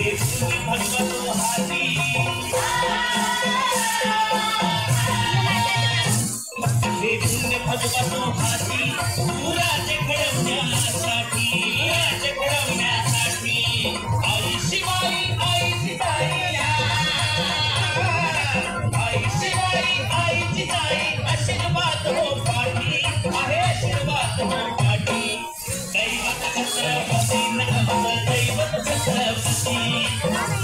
भगवतो हाती भगवतो हाती पुराचे घडवण्यासाठी आई शिवाई आई जिजाई आई शिवाई आई जिजाई आशीर्वाद हो पाठी आहे आशीर्वाद हो पाठी दैवत छत्रपती दैवत छत्रपती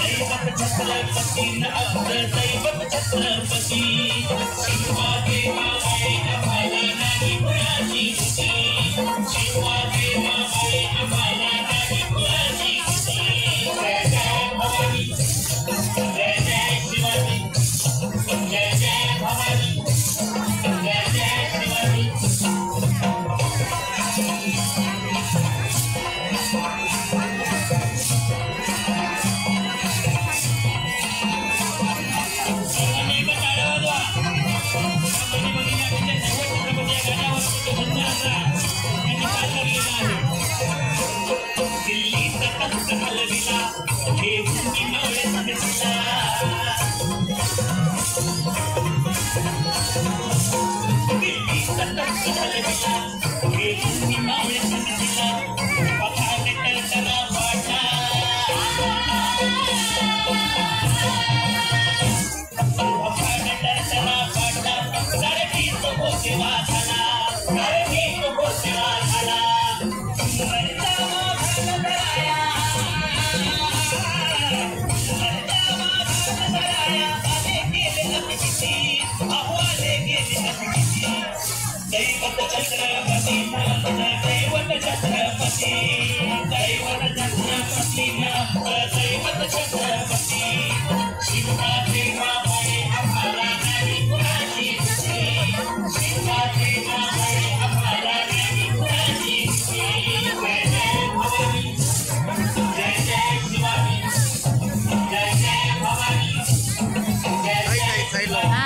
दैवत छत्रपती दैवत छत्रपती शिवाजी माई आम्हाला नाही कुणाची भीती शिवाजी माई आम्हाला नाही कुणाची भीती जय जय भवानी जय जय शिवाजी जय जय भवानी जय जय शिवाजी दैवत छत्रपती दैवत छत्रपती दैवत छत्रपती दैवत छत्रपती शिवाजी माई आम्हाला नाही कुणाची भीती शिवाजी माई आम्हाला नाही कुणाची भीती जय जय भवानी जय जय शिवाजी जय जय भवानी जय जय शिवाजी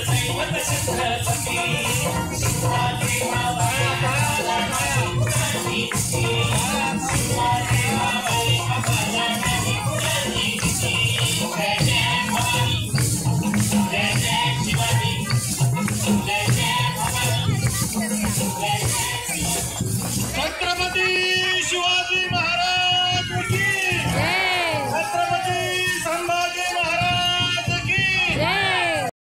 दैवत छत्रपती शिवाजी माई